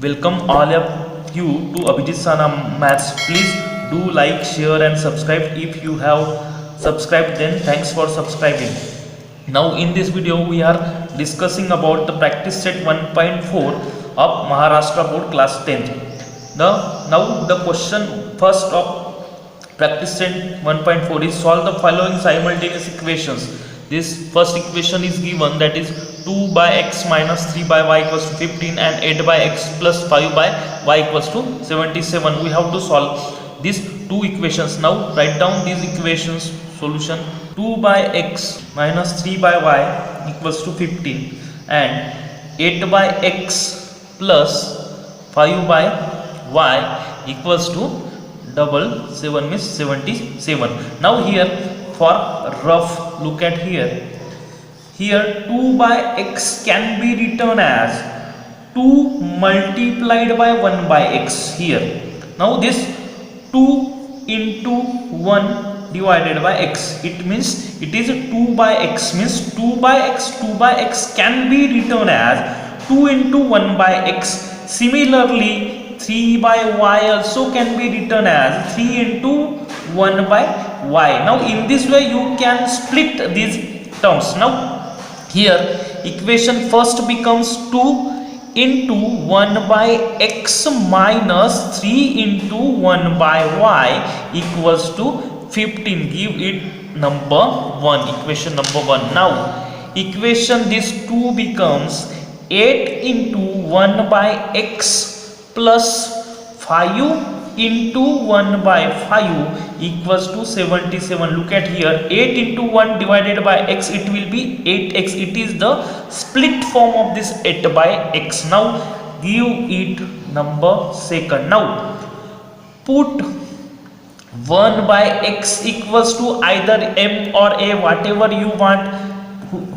Welcome all of you to Abhijit Sana Maths. Please do like, share, and subscribe. If you have subscribed, then thanks for subscribing. Now, in this video, we are discussing about the practice set 1.4 of Maharashtra Board Class 10th. Now, the question first of practice set 1.4 is solve the following simultaneous equations. This first equation is given, that is 2 by x minus 3 by y equals to 15 and 8 by x plus 5 by y equals to 77. We have to solve these two equations. Now write down these equations. Solution: 2 by x minus 3 by y equals to 15 and 8 by x plus 5 by y equals to 7 means 77. Now here, for rough look at here, 2 by x can be written as 2 multiplied by 1 by x here. Now this 2 into 1 divided by x, it means it is 2 by x, means 2 by x can be written as 2 into 1 by x. Similarly, 3 by y also can be written as 3 into 1 by y. Now in this way you can split these terms. Now here equation first becomes 2 into 1 by x minus 3 into 1 by y equals to 15. Give it number 1, equation number 1. Now equation this 2 becomes 8 into 1 by x plus 5 into 1 by 5 equals to 77. Look at here, 8 into 1 divided by x, it will be 8x. It is the split form of this 8 by x. Now give it number second. Now put 1 by x equals to either m or a, whatever you want.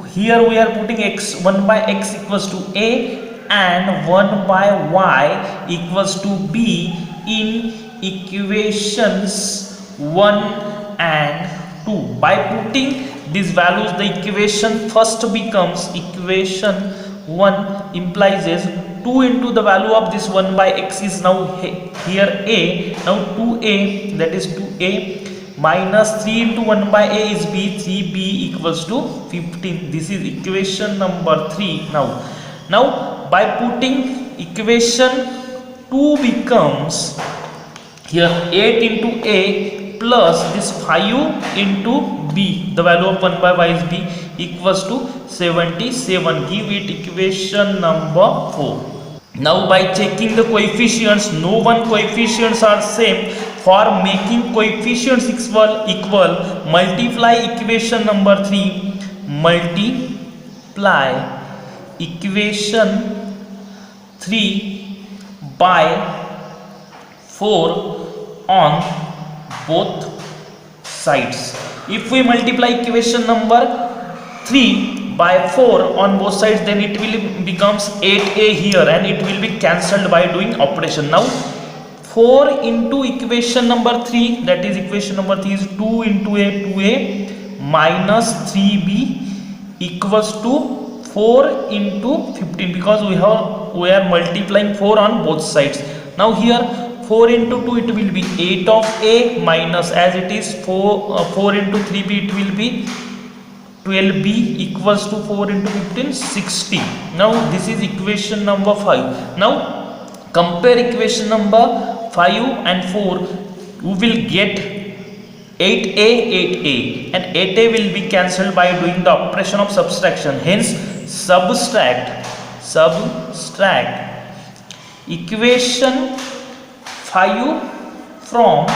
Here we are putting x, 1 by x equals to a and 1 by y equals to b in equations 1 and 2. By putting these values, the equation first becomes equation 1 implies is 2 into the value of this 1 by x is now here a. Now 2a, that is 2a minus 3 into 1 by a is b, 3b equals to 15. This is equation number 3. Now by putting equation 2 becomes here 8 into a plus this 5 into b, the value of 1 by y is b, equals to 77. Give it equation number 4. Now by checking the coefficients, no one coefficients are same. For making coefficients equal, multiply equation number 3, multiply equation 3 by 4 on both sides. If we multiply equation number 3 by 4 on both sides, then it will becomes 8a here and it will be cancelled by doing operation. Now 4 into equation number 3, that is equation number 3 is 2 into a, 2a minus 3b equals to 4 into 15, because we are multiplying 4 on both sides. Now here 4 into 2, it will be 8 of a minus, as it is 4 into 3b, it will be 12b equals to 4 into 15, 60. Now this is equation number 5. Now compare equation number 5 and 4. You will get 8a and 8a will be cancelled by doing the operation of subtraction. Hence subtract equation 5 from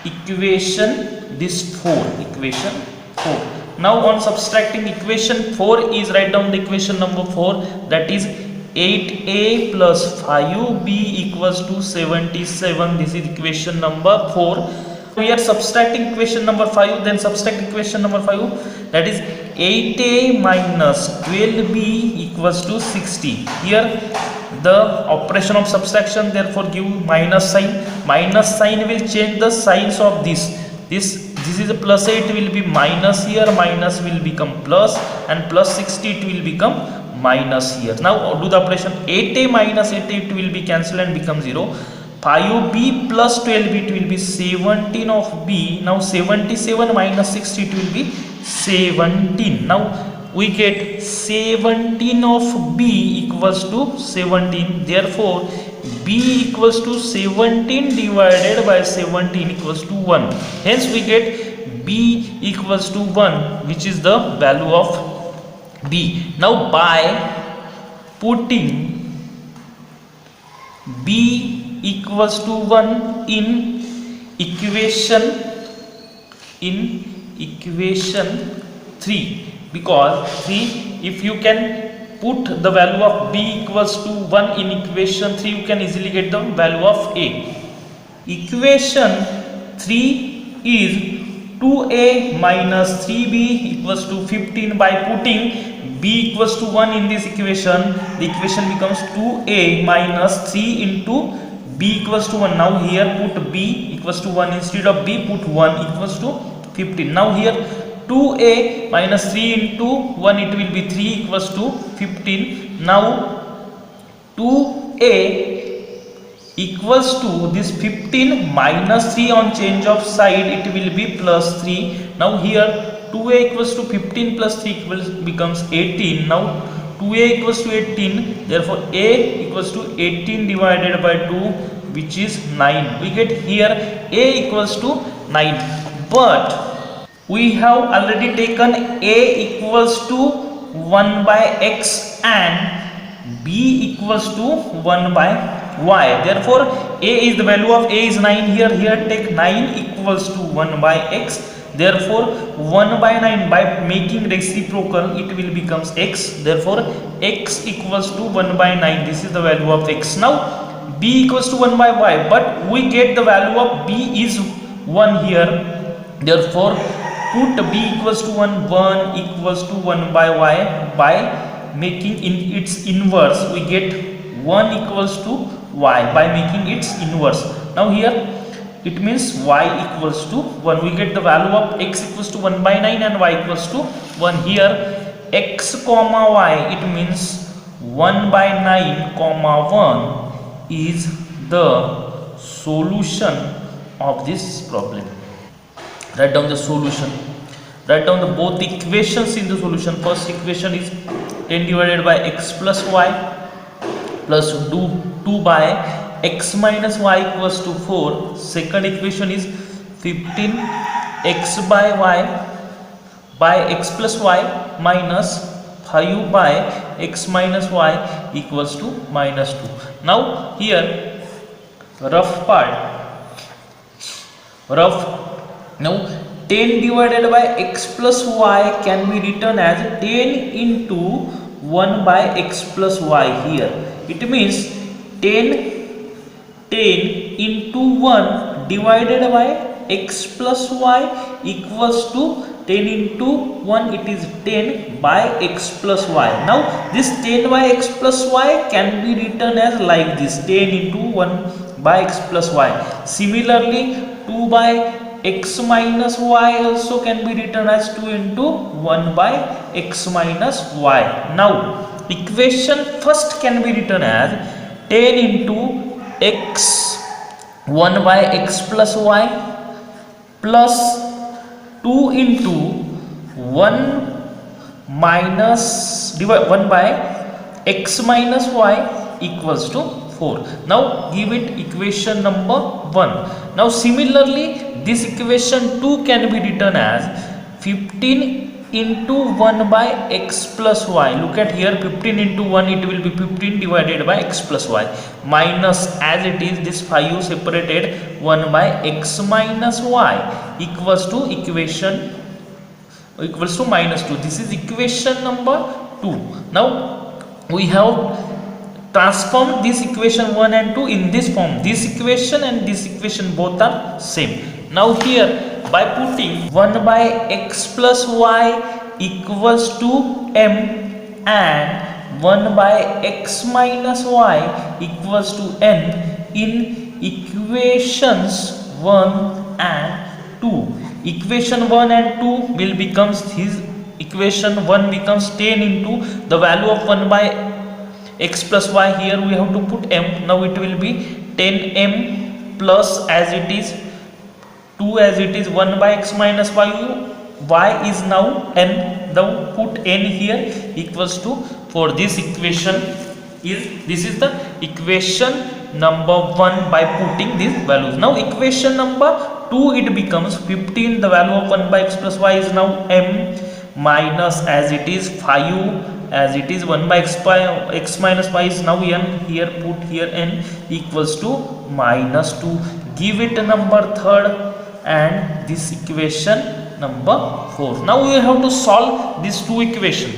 equation this 4, equation 4. Now on subtracting equation 4 is, write down the equation number 4, that is 8a plus 5b equals to 77. This is equation number 4. We are subtracting equation number 5, then subtract equation number 5, that is 8a minus 12b equals to 60. Here the operation of subtraction, therefore give minus sign. Minus sign will change the signs of this is a plus 8 will be minus, here minus will become plus, and plus 60 it will become minus here. Now do the operation 8a minus 8a, it will be cancelled and become 0. 5b plus 12b, it will be 17 of b. Now 77 minus 60, it will be 17. Now we get 17 of b equals to 17. Therefore b equals to 17 divided by 17 equals to 1. Hence we get b equals to 1, which is the value of b. Now by putting b equals to 1 in equation 3, because 3, if you can put the value of b equals to 1 in equation 3, you can easily get the value of a. Equation 3 is 2a minus 3b equals to 15. By putting b equals to 1 in this equation, the equation becomes 2a minus 3 into b equals to 1. Now here put b equals to 1, instead of b put 1 equals to 15. Now here 2a minus 3 into 1, it will be 3 equals to 15. Now 2a equals to this 15 minus 3, on change of side it will be plus 3. Now here 2a equals to 15 plus 3 becomes 18. Now 2a equals to 18, therefore a equals to 18 divided by 2, which is 9. We get here a equals to 9, but we have already taken a equals to 1 by x and b equals to 1 by y. Therefore a is the value of a is 9 here. Here take 9 equals to 1 by x. Therefore 1 by 9, by making reciprocal, it will becomes x. Therefore x equals to 1 by 9. This is the value of x. Now b equals to 1 by y, but we get the value of b is 1 here. Therefore put b equals to 1 equals to 1 by y. By making its inverse, we get 1 equals to y by making its inverse. Now here it means y equals to 1. We get the value of x equals to 1 by 9 and y equals to 1. Here x comma y, it means 1 by 9 comma 1 is the solution of this problem. Write down the solution. Write down the both the equations in the solution. First equation is 10 divided by x plus y plus 2 by x minus y equals to 4. Second equation is 15 x by y by x plus y minus 5 by x minus y equals to minus 2. Now here rough part. Now 10 divided by x plus y can be written as 10 into 1 by x plus y here. It means 10 into 1 divided by x plus y equals to 10 into 1, it is 10 by x plus y. Now this 10 by x plus y can be written as like this, 10 into 1 by x plus y. Similarly 2 by x minus y also can be written as 2 into 1 by x minus y. Now equation first can be written as 10 into x 1 by x plus y plus 2 into 1 minus 1 by x minus y equals to 4. Now give it equation number 1. Now similarly this equation 2 can be written as 15 into 1 by x plus y. Look at here, 15 into 1, it will be 15 divided by x plus y minus, as it is this 5 separated, 1 by x minus y equals to equation equals to minus 2. This is equation number 2. Now we have transformed this equation 1 and 2 in this form. This equation and this equation both are same. Now here by putting 1 by x plus y equals to m and 1 by x minus y equals to n in equations 1 and 2. Equation 1 and 2 will becomes equation 1 becomes 10 into the value of 1 by x plus y. Here we have to put m. Now it will be 10m plus as it is 2 as it is 1 by x minus y. Y is now n. Now put n here equals to, for this equation is, this is the equation number 1 by putting these values. Now equation number 2, it becomes 15. The value of 1 by x plus y is now m minus as it is 5 as it is 1 by x minus y is now n. Here put here n equals to minus 2. Give it a number third and this equation number 4. Now we have to solve these two equations.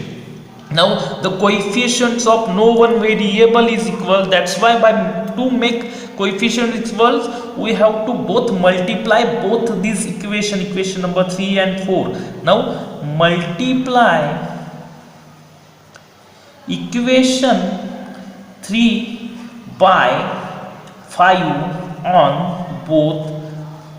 Now the coefficients of no one variable is equal. That's why to make coefficient equals, we have to both multiply both these equation number 3 and 4. Now multiply equation 3 by 5 on both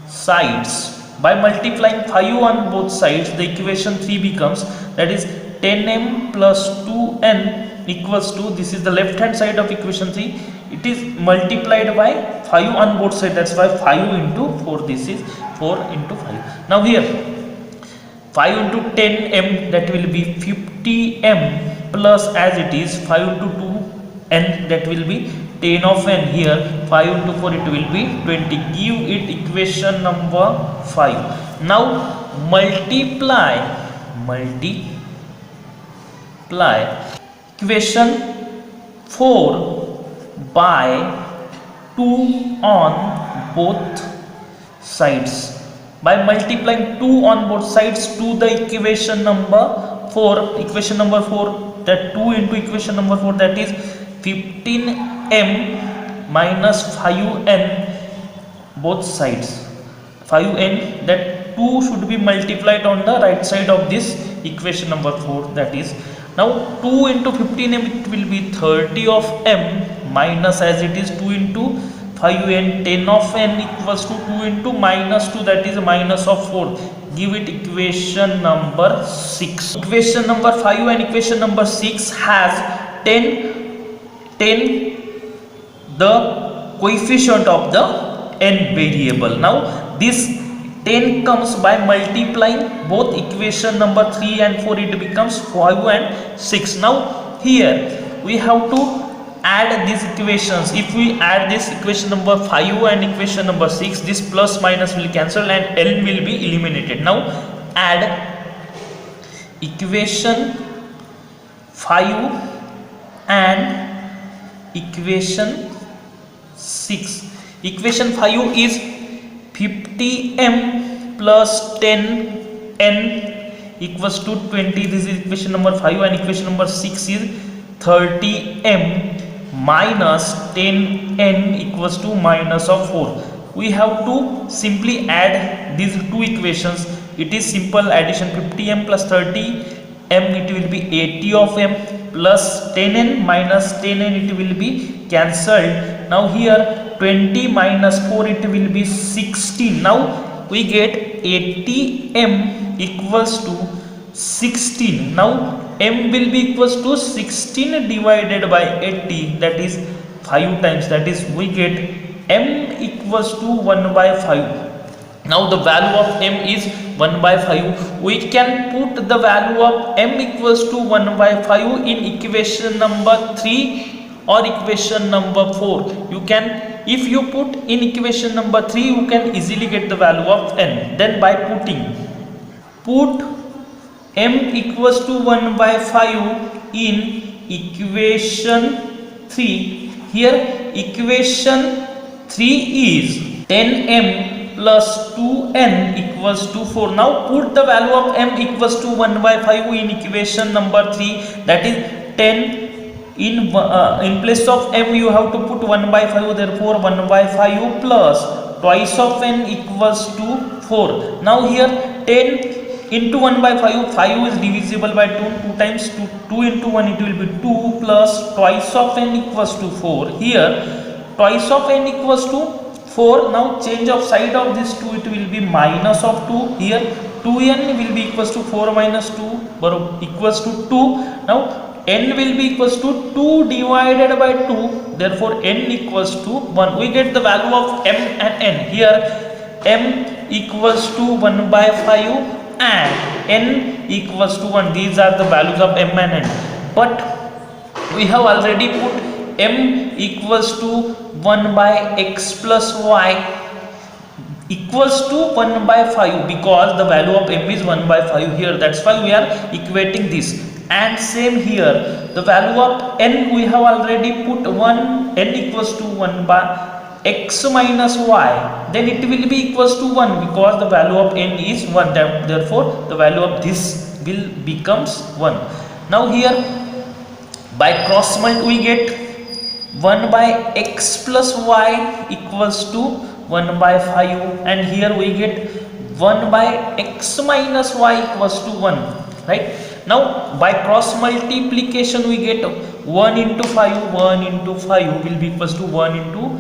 sides. By multiplying 5 on both sides, the equation 3 becomes, that is 10m plus 2n equals to, this is the left hand side of equation 3, it is multiplied by 5 on both sides. That's why 5 into 4, this is 4 into 5. Now here 5 into 10m, that will be 50m plus as it is 5 into 2n, that will be 10 of n. Here 5 into 4, it will be 20. Give it equation number 5. Now multiply equation 4 by 2 on both sides. By multiplying 2 on both sides to the equation number 4, that 2 into equation number 4, that is 15m minus 5n both sides. 5n, that 2 should be multiplied on the right side of this equation number 4. That is, now 2 into 15m, it will be 30 of m minus as it is 2 into 5n, 10 of n equals to 2 into minus 2, that is minus of 4. Give it equation number 6. Equation number 5 and equation number 6 has 10 the coefficient of the n variable. Now this 10 comes by multiplying both equation number 3 and 4, it becomes 5 and 6. Now here we have to add these equations. If we add this equation number 5 and equation number 6, this plus minus will cancel and n will be eliminated. Now add equation 5 and equation 6. Equation 5 is 50m plus 10n equals to 20. This is equation number 5 and equation number 6 is 30m minus 10n equals to minus of 4. We have to simply add these two equations. It is simple addition. 50m plus 30m, it will be 80 of m plus 10n minus 10n, it will be cancelled. Now here 20 minus 4, it will be 16. Now we get 80m equals to 16. Now m will be equals to 16 divided by 80, that is 5 times, that is we get m equals to 1 by 5. Now the value of m is 1 by 5. We can put the value of m equals to 1 by 5 in equation number 3 or equation number 4. You can, if you put in equation number 3, you can easily get the value of n. Then by put m equals to 1 by 5 in equation 3. Here equation 3 is 10m plus 2n equals to 4. Now put the value of m equals to 1 by 5 in equation number 3, that is 10. In place of m you have to put 1 by 5, therefore 1 by 5 plus twice of n equals to 4. Now here 10 into 1 by 5, 5 is divisible by 2, 2 times 2, 2 into 1, it will be 2 plus twice of n equals to 4. Here twice of n equals to 4. Now change of side of this 2, it will be minus of 2. Here 2n will be equals to 4 minus 2 equals to 2. Now n will be equals to 2 divided by 2, therefore n equals to 1. We get the value of m and n. Here m equals to 1 by 5 and n equals to 1. These are the values of m and n, but we have already put m equals to 1 by x plus y equals to 1 by 5, because the value of m is 1 by 5 here. That's why we are equating this. And same here, the value of n we have already put 1, n equals to 1 by x minus y, then it will be equals to 1, because the value of n is 1. Therefore the value of this will becomes 1. Now here by cross multiply we get 1 by x plus y equals to 1 by 5, and here we get 1 by x minus y equals to 1, right? Now by cross multiplication we get 1 into 5, 1 into 5 will be equals to 1 into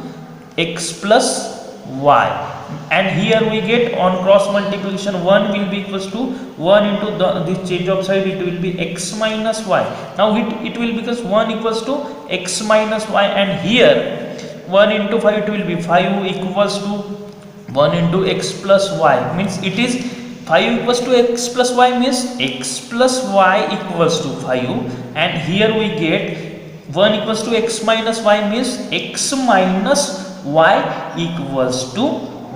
x plus y, and here we get on cross multiplication 1 will be equals to 1 into this change of side, it will be x minus y. Now it will because 1 equals to x minus y, and here 1 into 5 it will be 5 equals to 1 into x plus y, means it is 5 equals to x plus y, means x plus y equals to 5, and here we get 1 equals to x minus y, means x minus y equals to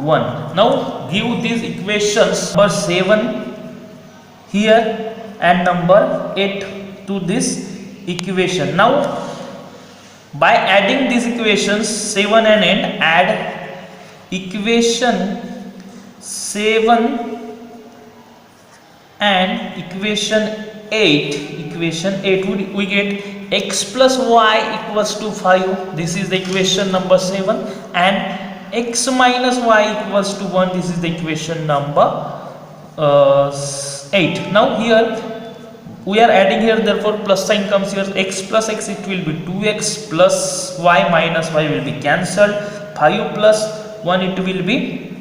1. Now give these equations number 7 here and number 8 to this equation. Now by adding these equations 7 and 8, add equation 7 and equation 8, we get x plus y equals to 5, this is the equation number 7, and x minus y equals to 1, this is the equation number 8. Now here we are adding here, therefore plus sign comes here, x plus x it will be 2x plus y minus y will be cancelled, 5 plus 1 it will be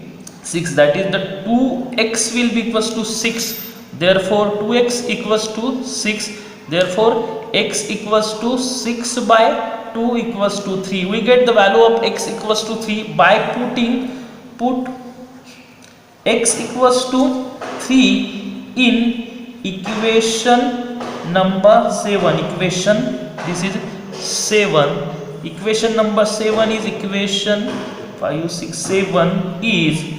6, that is the 2x will be equals to 6, therefore 2x equals to 6, therefore x equals to 6 by 2 equals to 3. We get the value of x equals to 3 by put x equals to 3 in equation number 7. This is 7. Equation number 7 is equation 5, 6, 7 is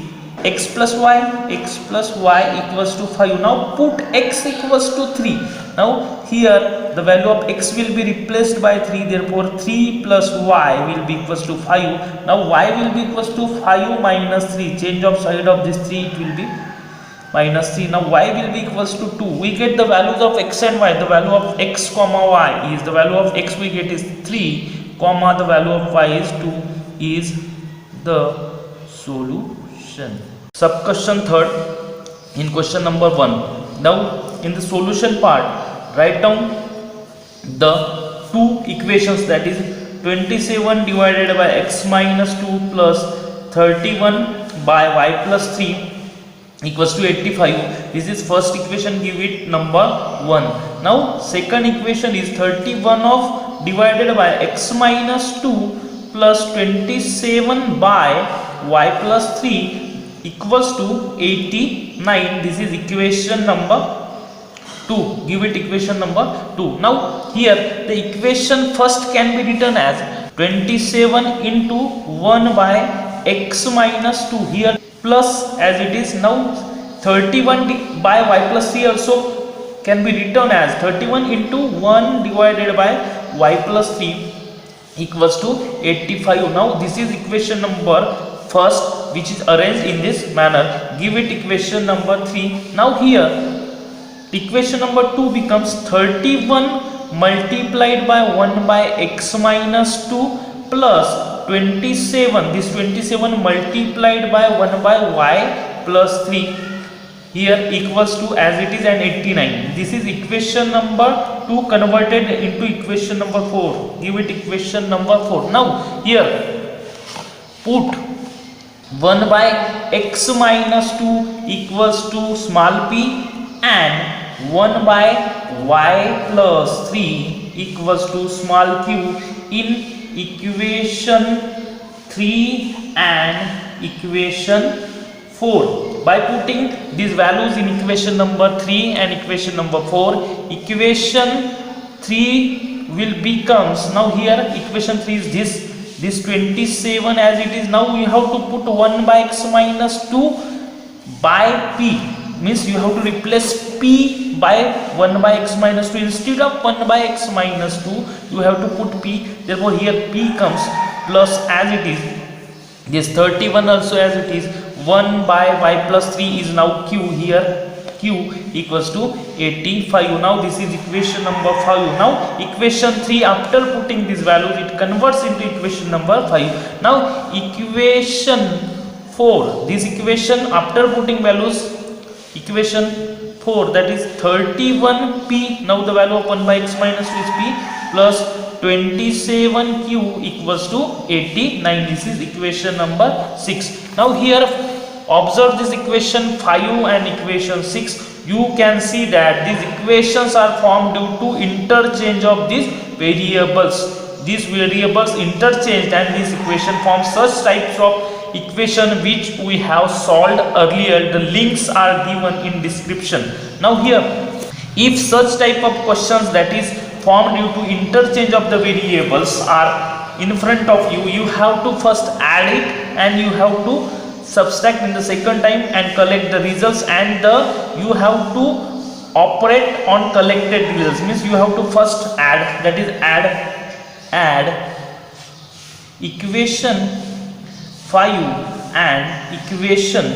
x plus y equals to 5. Now put x equals to 3. Now here the value of x will be replaced by 3, therefore 3 plus y will be equals to 5. Now y will be equals to 5 minus 3, change of side of this 3, it will be minus 3. Now y will be equals to 2. We get the values of x and y. The value of x comma y is, the value of x we get is 3 comma the value of y is 2 is the solution. Sub question third in question number 1. Now in the solution part, write down the two equations, that is 27 divided by x minus 2 plus 31 by y plus 3 equals to 85. This is first equation, give it number 1. Now second equation is 31 of divided by x minus 2 plus 27 by y plus 3 equals to 89. This is equation number 2. Give it equation number 2. Now here the equation first can be written as 27 into 1 by x minus 2 here plus as it is. Now 31 by y plus 3 also can be written as 31 into 1 divided by y plus 3 equals to 85. Now this is equation number first, which is arranged in this manner. Give it equation number 3. Now here equation number 2 becomes 31 multiplied by 1 by x minus 2 plus 27, this 27 multiplied by 1 by y plus 3 here equals to as it is an 89. This is equation number 2 converted into equation number 4. Give it equation number 4. Now here put 1 by x minus 2 equals to small p, and 1 by y plus 3 equals to small q in equation 3 and equation 4. By putting these values in equation number 3 and equation number 4, equation 3 will becomes, now here equation 3 is this 27 as it is. Now we have to put 1 by x minus 2 by p, means you have to replace p by 1 by x minus 2. Instead of 1 by x minus 2 you have to put p, therefore here p comes plus as it is, this 31 also as it is, 1 by y plus 3 is now q, here q equals to 85. Now this is equation number 5. Now equation 3, after putting these values it converts into equation number 5. Now equation 4, this equation after putting values, equation 4 that is 31p, now the value of 1 by x minus 2 is p, plus 27q equals to 89. This is equation number 6. Now here observe this equation 5 and equation 6. You can see that these equations are formed due to interchange of these variables. These variables interchanged and this equation forms such types of equation which we have solved earlier. The links are given in description. Now here, if such type of questions that is formed due to interchange of the variables are in front of you, you have to first add it and you have to subtract in the second time and collect the results, and you have to operate on collected results, means you have to first add, that is add equation 5 and equation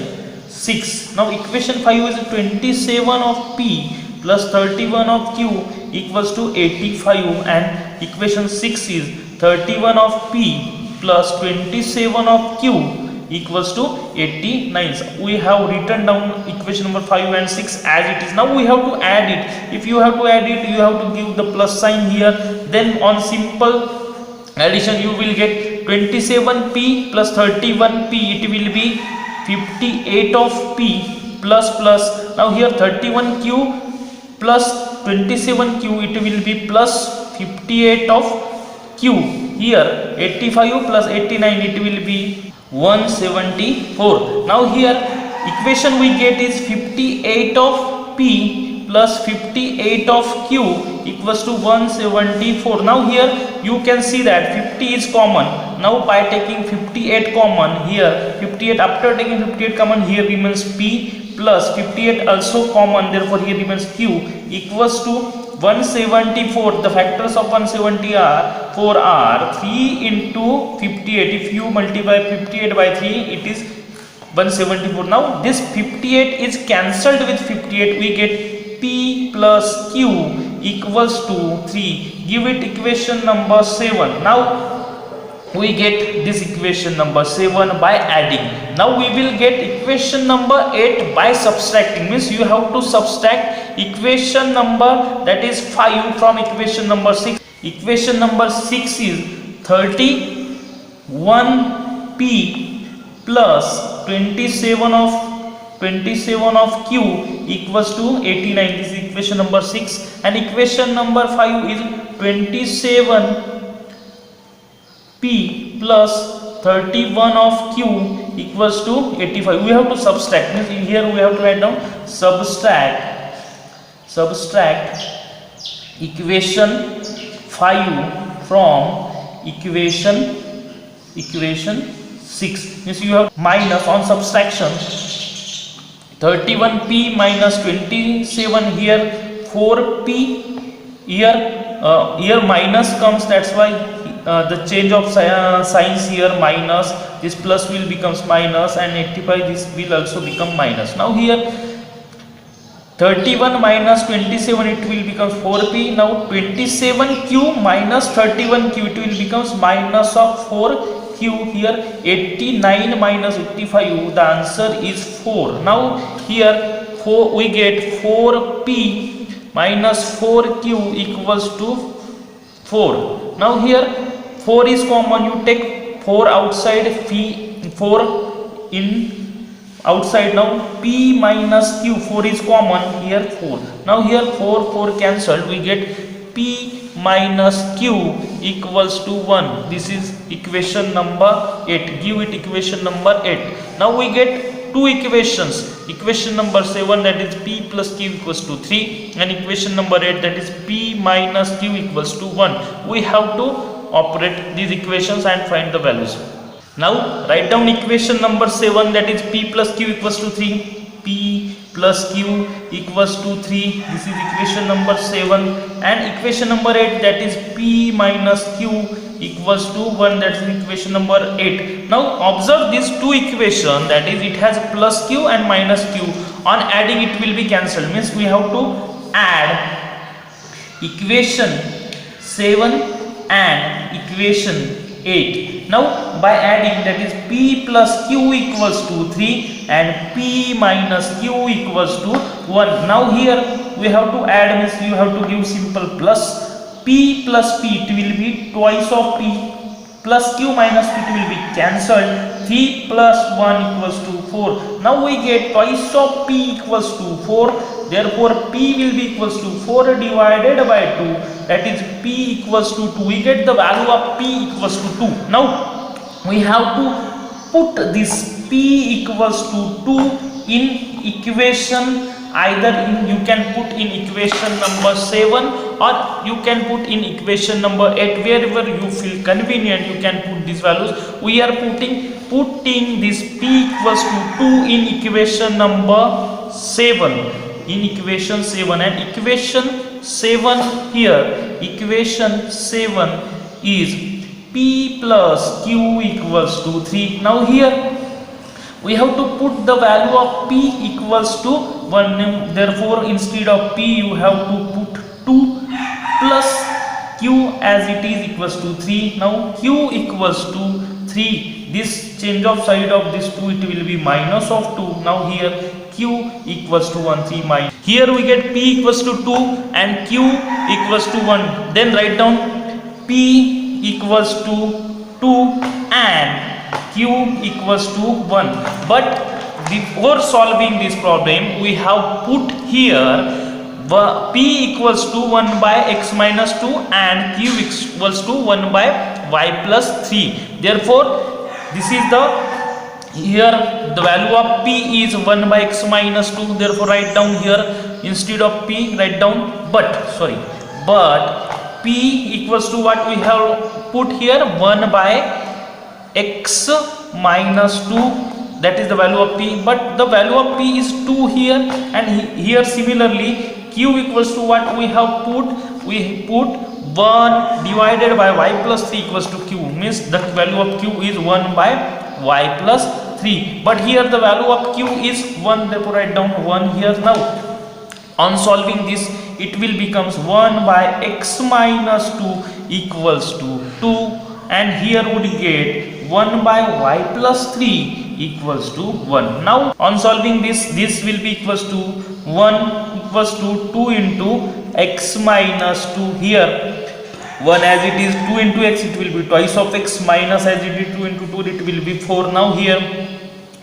6. Now equation 5 is 27 of p plus 31 of q equals to 85, and equation 6 is 31 of p plus 27 of q equals to 89. So we have written down equation number 5 and 6 as it is. Now we have to add it. If you have to add it, you have to give the plus sign here. Then on simple addition you will get 27p plus 31p, it will be 58 of p plus plus. Now here 31q plus 27q, it will be plus 58 of q. Here 85 plus 89, it will be 174. Now here equation we get is 58 of p plus 58 of q equals to 174. Now here you can see that 50 is common. Now by taking 58 common, here 58, after taking 58 common, here remains p plus 58 also common, therefore here remains q equals to 174. The factors of 174 are 3 into 58. If you multiply 58 by 3, it is 174. Now this 58 is cancelled with 58. We get p plus q equals to 3. Give it equation number 7. Now we get this equation number 7 by adding. Now we will get equation number 8 by subtracting, means you have to subtract equation number that is 5 from equation number 6. Equation number 6 is 31p plus 27 of q equals to 89. This is equation number 6, and equation number 5 is 27p plus 31 of q equals to 85. We have to subtract, means here we have to write down subtract equation 5 from equation 6, means you have minus on subtraction 31p minus 27, here 4p, here minus comes, that's why the change of signs here minus, this plus will becomes minus, and 85 this will also become minus. Now here 31 minus 27, it will become 4p. Now 27q minus 31q, it will becomes minus of 4q. Here 89 minus 85, the answer is 4. Now here 4, we get 4p minus 4q equals to 4. Now here 4 is common, you take 4 outside, 4 in outside. Now p minus q, 4 is common here, 4. Now here 4 cancelled, we get p minus q equals to 1. This is equation number 8. Give it equation number 8. Now we get two equations. Equation number 7, that is p plus q equals to 3, and equation number 8, that is p minus q equals to 1. We have to operate these equations and find the values. Now write down equation number 7, that is p plus q equals to 3. P plus q equals to 3. This is equation number 7. And equation number 8, that is p minus q equals to 1. That is equation number 8. Now observe these two equations, that is it has plus q and minus q. On adding it will be cancelled, means we have to add equation 7 and equation 8. Now by adding, that is p plus q equals to 3 and p minus q equals to 1. Now here we have to add, means you have to give simple plus. P plus p, it will be twice of p, plus q minus q, it will be cancelled. 3 plus 1 equals to 4. Now we get twice of p equals to 4. Therefore p will be equals to 4 divided by 2, that is p equals to 2. We get the value of p equals to 2. Now we have to put this p equals to 2 in equation, either you can put in equation number 7 or you can put in equation number 8. Wherever you feel convenient, you can put these values. We are putting this p equals to 2 in equation number 7. In equation 7, and equation 7 here, equation 7 is p plus q equals to 3. Now here we have to put the value of p equals to 1. Therefore instead of p you have to put 2 plus q as it is equals to 3. Now q equals to 3. This change of side of this 2, it will be minus of 2. Now here q equals to 1, 3 minus. Here we get p equals to 2 and q equals to 1. Then write down p equals to 2 and q equals to 1. But before solving this problem, we have put here p equals to 1 by x minus 2 and q equals to 1 by y plus 3. Therefore this is the, here the value of p is 1 by x minus 2. Therefore write down here, instead of p write down but p equals to what we have put here, 1 by x minus 2. That is the value of p, but the value of p is 2 here, and here similarly q equals to what we have put, we put 1 divided by y plus 3 equals to q, means the value of q is 1 by y plus 3. But here the value of q is 1, therefore write down 1 here. Now on solving this, it will becomes 1 by x minus 2 equals to 2, and here would get 1 by y plus 3 equals to 1. Now on solving this, this will be equals to 1 equals to 2 into x minus 2. Here 1 as it is 2 into x, it will be twice of x, minus as it is 2 into 2, it will be 4. Now here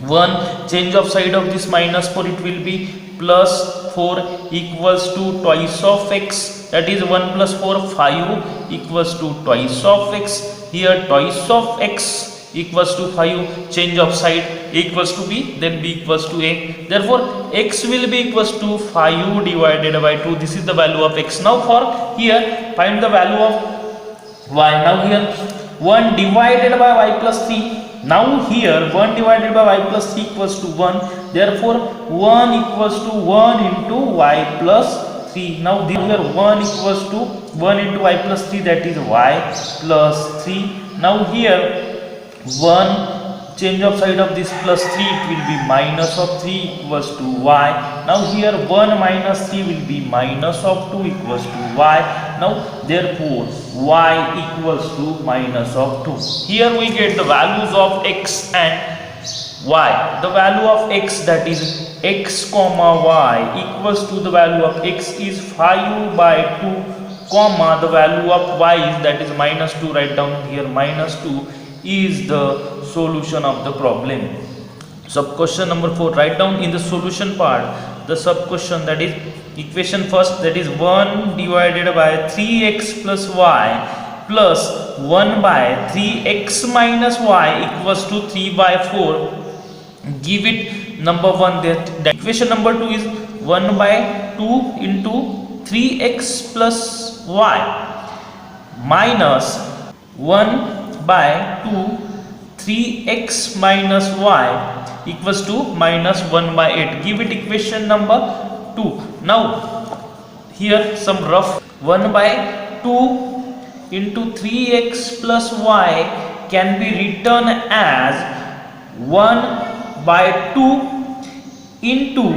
1 change of side of this minus 4, it will be plus 4 equals to twice of x, that is 1 plus 4 5 equals to twice of x. Here twice of x equals to 5, change of side, equals to b, then b equals to a. Therefore x will be equals to 5 divided by 2. This is the value of x. Now for here find the value of y. Now here 1 divided by y plus 3. Now here 1 divided by y plus 3 equals to 1. Therefore 1 equals to 1 into y plus 3. Now here 1 equals to 1 into y plus 3, that is y plus 3. Now here 1 change of side of this plus 3, it will be minus of 3 equals to y. Now here 1 minus 3 will be minus of 2 equals to y. Now therefore y equals to minus of 2. Here we get the values of x and y. The value of x, that is x comma y, equals to the value of x is 5 by 2 comma the value of y is, that is minus 2. Write down here minus 2 is the solution of the problem. Sub question number 4, write down in the solution part the sub question, that is equation first, that is 1 divided by 3x plus y plus 1 by 3x minus y equals to 3 by 4. Give it number 1, that equation number 2 is 1 by 2 into 3x plus y minus 1 by 2 3x minus y equals to minus 1 by 8. Give it equation number 2. Now here some rough, 1 by 2 into 3x plus y can be written as 1 by 2 into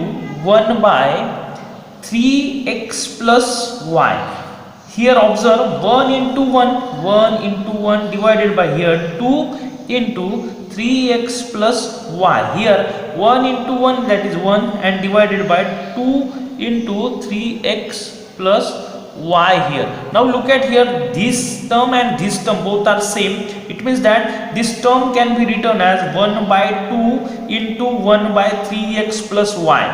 1 by 3x plus y. Here observe 1 into 1, 1 into 1 divided by here 2 into 3x plus y. Here 1 into 1, that is 1, and divided by 2 into 3x plus y here. Now look at here, this term and this term both are same. It means that this term can be written as 1 by 2 into 1 by 3x plus y.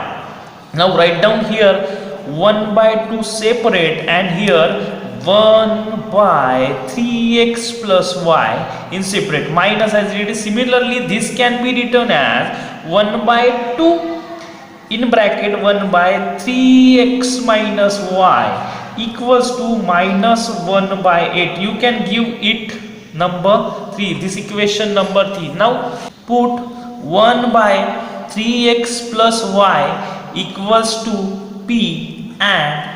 Now write down here 1 by 2 separate, and here 1 by 3x plus y in separate, minus as it is. Similarly, this can be written as 1 by 2 in bracket 1 by 3x minus y equals to minus 1 by 8. You can give it number 3, this equation number 3. Now put 1 by 3x plus y equals to p and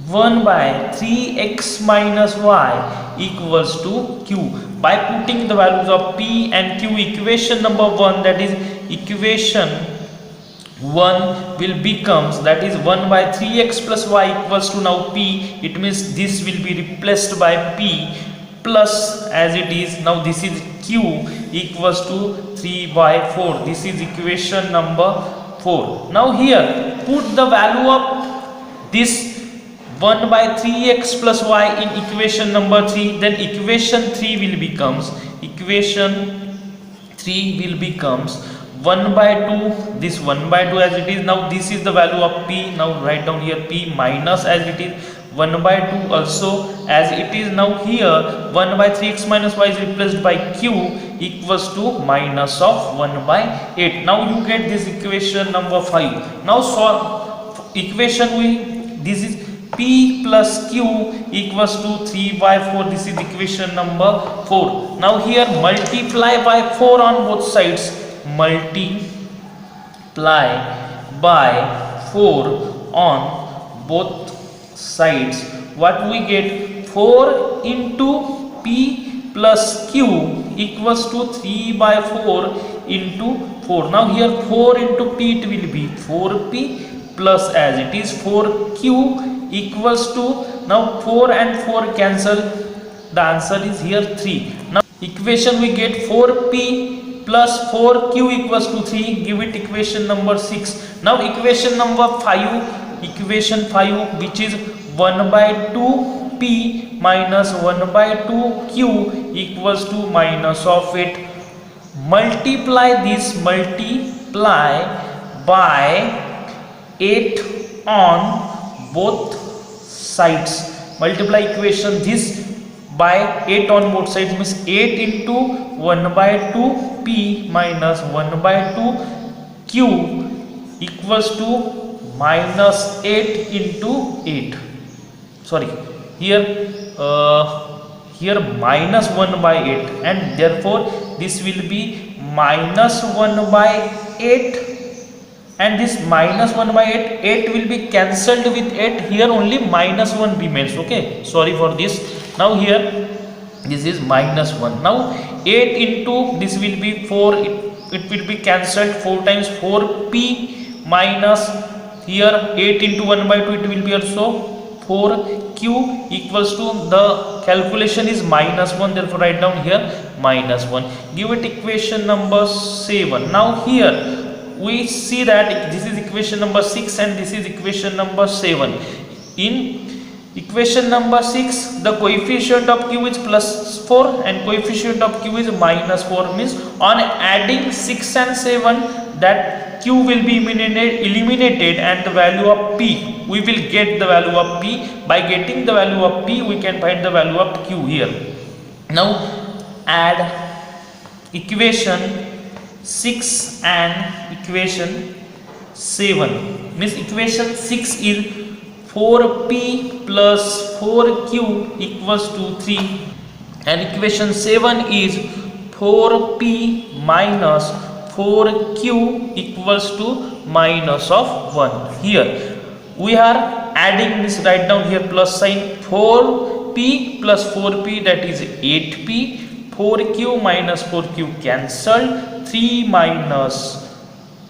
1 by 3x minus y equals to q. By putting the values of p and q, equation number 1, that is equation 1 will becomes, that is 1 by 3x plus y equals to now p. It means this will be replaced by p plus as it is. Now this is q equals to 3 by 4. This is equation number 4. Now here put the value of this 1 by 3x plus y in equation number 3, then equation 3 will becomes 1 by 2, this 1 by 2 as it is. Now this is the value of p. Now write down here p minus as it is 1 by 2 also as it is. Now here 1 by 3x minus y is replaced by q equals to minus of 1 by 8. Now you get this equation number 5. Now solve equation this is p plus q equals to 3 by 4. This is equation number 4. Now here multiply by 4 on both sides. Multiply by 4 on both sides. What we get? 4 into p plus q equals to 3 by 4 into 4. Now here 4 into p, it will be 4p plus as it is 4q equals to, now 4 and 4 cancel, the answer is here 3. Now equation we get 4p plus 4q equals to 3. Give it equation number 6. Now equation number 5, equation 5, which is 1 by 2p minus 1 by 2q equals to minus of 8. Multiply this, multiply by 8 on both sides. Multiply equation this by 8 on both sides, means 8 into 1 by 2p minus 1 by 2q equals to minus 8 into 8. Sorry, here minus 1 by 8, and therefore this will be minus 1 by 8. And this minus 1 by 8, 8 will be cancelled with 8. Here only minus 1 remains. Okay, sorry for this. Now here this is minus 1. Now 8 into this will be 4. It will be cancelled. 4 times 4p minus here 8 into 1 by 2. It will be also 4q equals to, the calculation is minus 1. Therefore write down here minus 1. Give it equation number 7. Now here we see that this is equation number 6 and this is equation number 7. In Equation number 6, the coefficient of q is plus 4 and coefficient of q is minus 4, means on adding 6 and 7 that q will be eliminated and the value of p, we will get the value of p. By getting the value of p, we can find the value of q here. Now add equation 6 and equation 7, means equation 6 is 4p plus 4q equals to 3 and equation 7 is 4p minus 4q equals to minus of 1. Here we are adding this, write down here plus sign, 4p plus 4p that is 8p, 4q minus 4q cancelled, 3 minus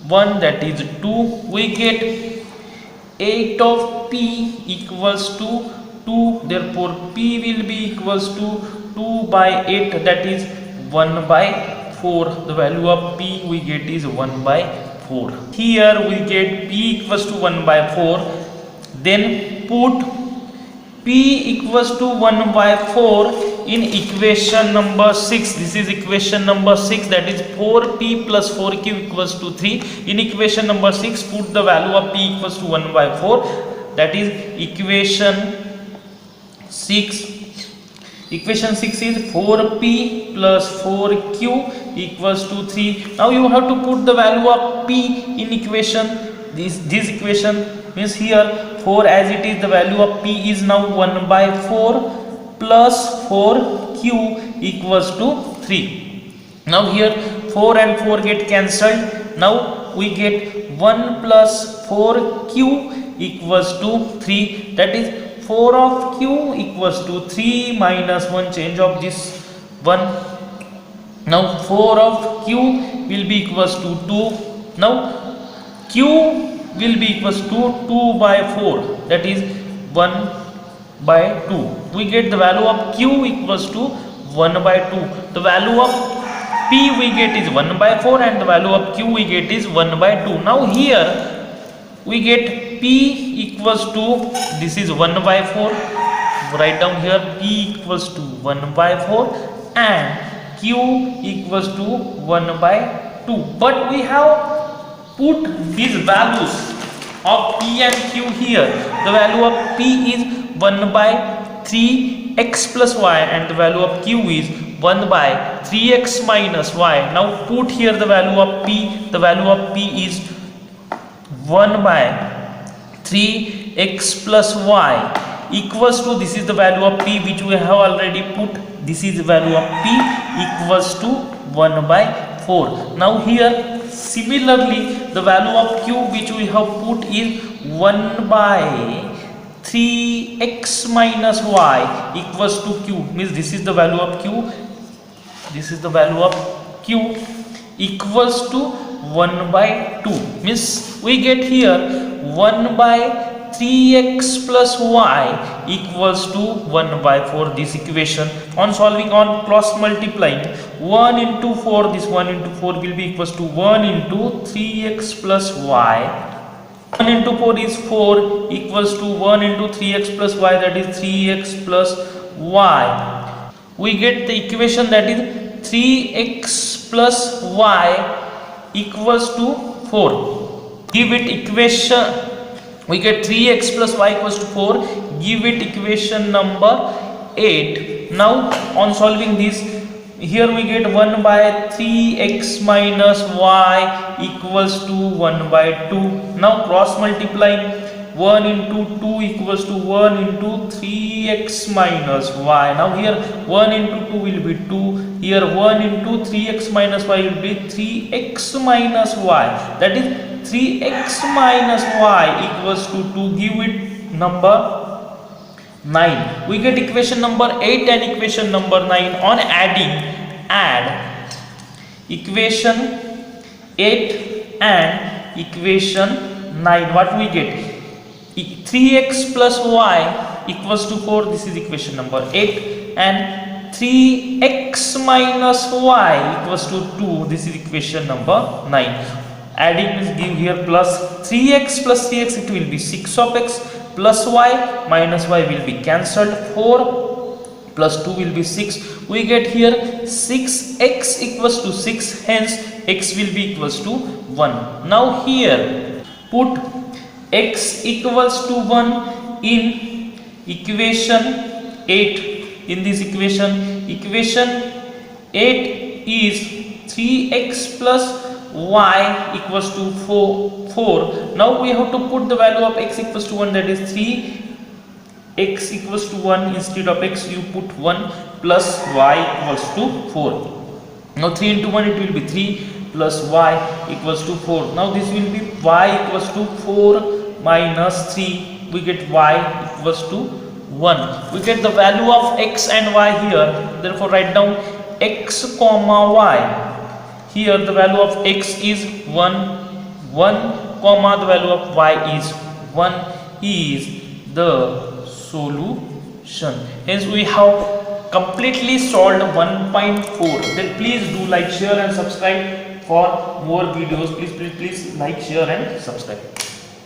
1 that is 2, we get 8 of p equals to 2, therefore p will be equals to 2 by 8 that is 1 by 4. The value of p we get is 1 by 4. Here we get p equals to 1 by 4, then put p equals to 1 by 4 in equation number 6. This is equation number 6, that is 4p plus 4q equals to 3. In equation number 6, put the value of p equals to 1 by 4, that is equation 6. Equation 6 is 4p plus 4q equals to 3. Now you have to put the value of p in equation, this equation, means here 4 as it is, the value of p is now 1 by 4 plus 4q equals to 3. Now here 4 and 4 get cancelled. Now we get 1 plus 4q equals to 3, that is 4 of q equals to 3 minus 1, change of this 1. Now 4 of q will be equals to 2. Now q will be equals to 2 by 4, that is 1 by 2. We get the value of q equals to 1 by 2. The value of p we get is 1 by 4 and the value of q we get is 1 by 2. Now here we get p equals to, this is 1 by 4, write down here p equals to 1 by 4 and q equals to 1 by 2. But we have put these values of p and q here. The value of p is 1 by 3x plus y and the value of q is 1 by 3x minus y. Now put here the value of p. The value of p is 1 by 3x plus y equals to, this is the value of p which we have already put, this is the value of p equals to 1 by 4. Now here similarly the value of q which we have put is 1 by 3x minus y equals to q, means this is the value of q, this is the value of q equals to 1 by 2, means we get here 1 by 3x plus y equals to 1 by 4, this equation. On solving, on cross multiplying, 1 into 4, this 1 into 4 will be equals to 1 into 3x plus y. 1 into 4 is 4 equals to 1 into 3x plus y, that is 3x plus y. We get the equation that is 3x plus y equals to 4. Give it equation, we get 3x plus y equals to 4. Give it equation number 8. Now on solving this, here we get 1 by 3x minus y equals to 1 by 2. Now cross multiplying, 1 into 2 equals to 1 into 3x minus y. Now here 1 into 2 will be 2. Here 1 into 3x minus y will be 3x minus y. That is 3x minus y equals to 2. Give it number 9. We get equation number 8 and equation number 9. On adding, add equation 8 and equation 9. What we get? 3x plus y equals to 4. This is equation number 8. And 3x minus y equals to 2. This is equation number 9. Adding means give here plus 3x plus 3x, it will be 6 of x plus y minus y will be cancelled. 4 plus 2 will be 6. We get here 6x equals to 6, hence x will be equals to 1. Now here put x equals to 1 in equation 8. In this equation 8 is 3x plus y equals to 4. Now we have to put the value of x equals to 1, that is 3x equals to 1. Instead of x you put 1 plus y equals to 4. Now 3 into 1 it will be 3 plus y equals to 4. Now this will be y equals to 4 minus 3. We get y equals to 1. We get the value of x and y here. Therefore write down x comma y. Here the value of x is 1, comma the value of y is 1 is the solution. Hence we have completely solved 1.4. Then please do like, share and subscribe for more videos. Please like, share and subscribe.